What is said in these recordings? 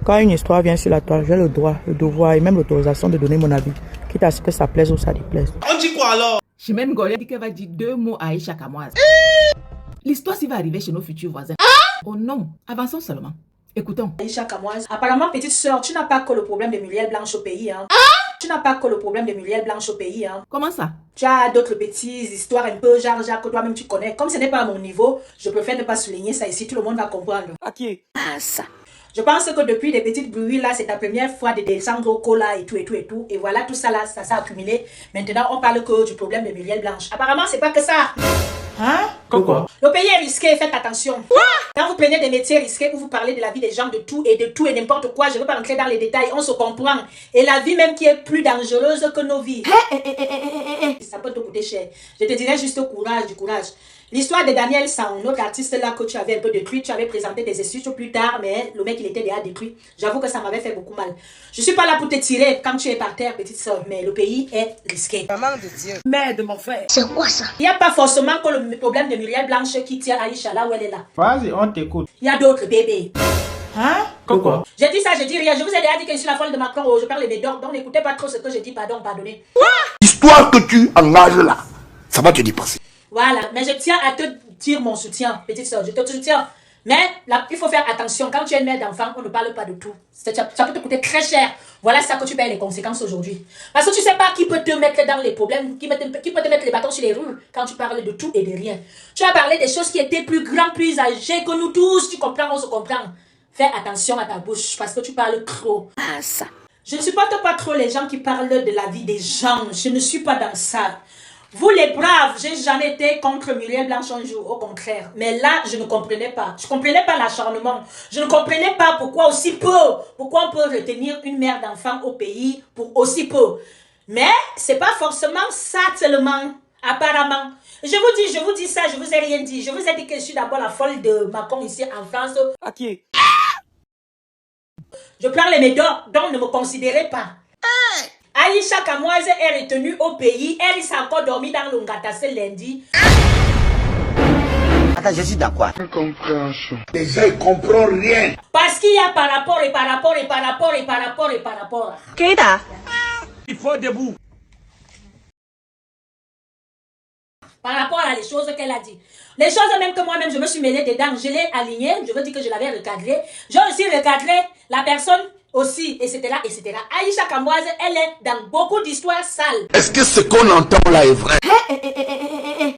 Quand une histoire vient sur la toile, j'ai le droit, le devoir et même l'autorisation de donner mon avis, quitte à ce que ça plaise ou ça déplaise. On dit quoi alors? Chimène Ngolia dit qu'elle va dire 2 mots à Aïcha Kamoise. L'histoire s'y va arriver chez nos futurs voisins. Oh non, avançons seulement. Écoutons. Aïcha Kamoise, apparemment, petite sœur, tu n'as pas que le problème de Muriel Blanche au pays. Hein. Tu n'as pas que le problème de Muriel Blanche au pays. Hein. Comment ça? Tu as d'autres petites histoires un peu genre que toi-même tu connais. Comme ce n'est pas à mon niveau, je préfère ne pas souligner ça ici, tout le monde va comprendre. Ok. Ah, ça. Je pense que depuis les petites bruits là, c'est ta première fois de descendre au cola et tout. Et voilà, tout ça là, ça s'est accumulé. Maintenant, on parle que du problème de Muriel Blanche. Apparemment, c'est pas que ça. Hein? Pourquoi? Le pays est risqué, faites attention. Quand vous prenez des métiers risqués où vous parlez de la vie des gens, de tout et n'importe quoi, je ne veux pas rentrer dans les détails, on se comprend. Et la vie même qui est plus dangereuse que nos vies. Ça peut te coûter cher. Je te dirais juste du courage. L'histoire de Daniel San, notre artiste là que tu avais un peu détruit, tu avais présenté des excuses plus tard, mais le mec il était déjà détruit. J'avoue que ça m'avait fait beaucoup mal. Je suis pas là pour te tirer quand tu es par terre, petite soeur, mais le pays est risqué. Maman de Dieu. Mère de mon frère. C'est quoi ça? Il n'y a pas forcément que le problème de Muriel Blanche qui tient Aïcha là où elle est là. Vas-y, on t'écoute. Il y a d'autres bébés. Hein? Pourquoi? J'ai dit ça, je dis rien. Je vous ai déjà dit que je suis la folle de Macron. Je parle les médocs, donc n'écoutez pas trop ce que je dis. Pardonnez. L'histoire que tu engages là, ça va te dépasser. Voilà, mais je tiens à te dire mon soutien, petite soeur. Je te soutiens. Mais là, il faut faire attention. Quand tu es une mère d'enfant, on ne parle pas de tout. Ça peut te coûter très cher. Voilà ça que tu payes les conséquences aujourd'hui. Parce que tu ne sais pas qui peut te mettre dans les problèmes, qui peut te mettre les bâtons sur les roues quand tu parles de tout et de rien. Tu as parlé des choses qui étaient plus grandes, plus âgées que nous tous. Tu comprends, on se comprend. Fais attention à ta bouche parce que tu parles trop. Ah, ça. Je ne supporte pas trop les gens qui parlent de la vie des gens. Je ne suis pas dans ça. Vous les braves, j'ai jamais été contre Muriel Blanche un jour, au contraire. Mais là, je ne comprenais pas. Je ne comprenais pas l'acharnement. Je ne comprenais pas pourquoi aussi peu. Pourquoi on peut retenir une mère d'enfant au pays pour aussi peu. Mais c'est pas forcément ça seulement, apparemment. Je vous dis ça, je vous ai rien dit. Je vous ai dit que je suis d'abord la folle de Macron ici en France. Ok. Je prends les médocs, donc ne me considérez pas. Aïcha Kamoise est retenue au pays. Elle s'est encore dormi dans le Ngata ce lundi. Attends, je suis d'accord. Incompréhension. Les gens ils comprennent rien. Parce qu'il y a par rapport. Keita. Il faut debout. Par rapport à les choses qu'elle a dit. Les choses même que moi-même je me suis mêlée dedans. Je l'ai alignée. Je veux dire que je l'avais recadré. J'ai aussi recadré la personne aussi, etc. Aïcha Kamoise, elle est dans beaucoup d'histoires sales. Est-ce que ce qu'on entend là est vrai?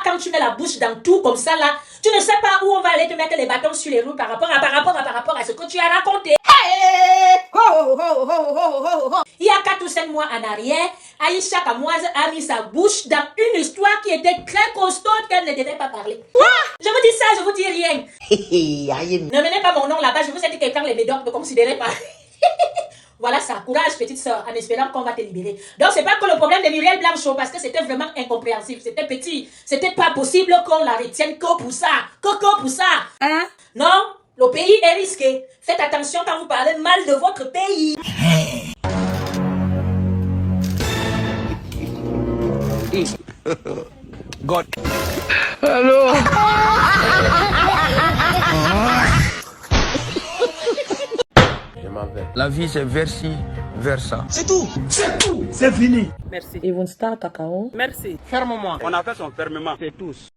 Quand tu mets la bouche dans tout comme ça là, tu ne sais pas où on va aller te mettre les bâtons sur les roues par rapport à ce que tu as raconté. Il y a 4 ou 5 mois en arrière, Aïcha Kamoise a mis sa bouche dans une histoire qui était très costaud qu'elle ne devait pas parler. Je vous dis ça, je vous dis rien. Ne menez pas mon nom là-bas, je vous ai dit que quand les médocs ne considérez pas. Voilà ça, courage petite soeur, en espérant qu'on va te libérer. Donc c'est pas que le problème de Muriel Blanche, parce que c'était vraiment incompréhensible, c'était petit, c'était pas possible qu'on la retienne que pour ça, que pour ça. Hein? Non, le pays est risqué. Faites attention quand vous parlez mal de votre pays. God. Allô? La vie c'est versi, versa. C'est tout. C'est fini. Merci. Et vous cacao. Merci. Ferme-moi. On a fait son fermement. C'est tous.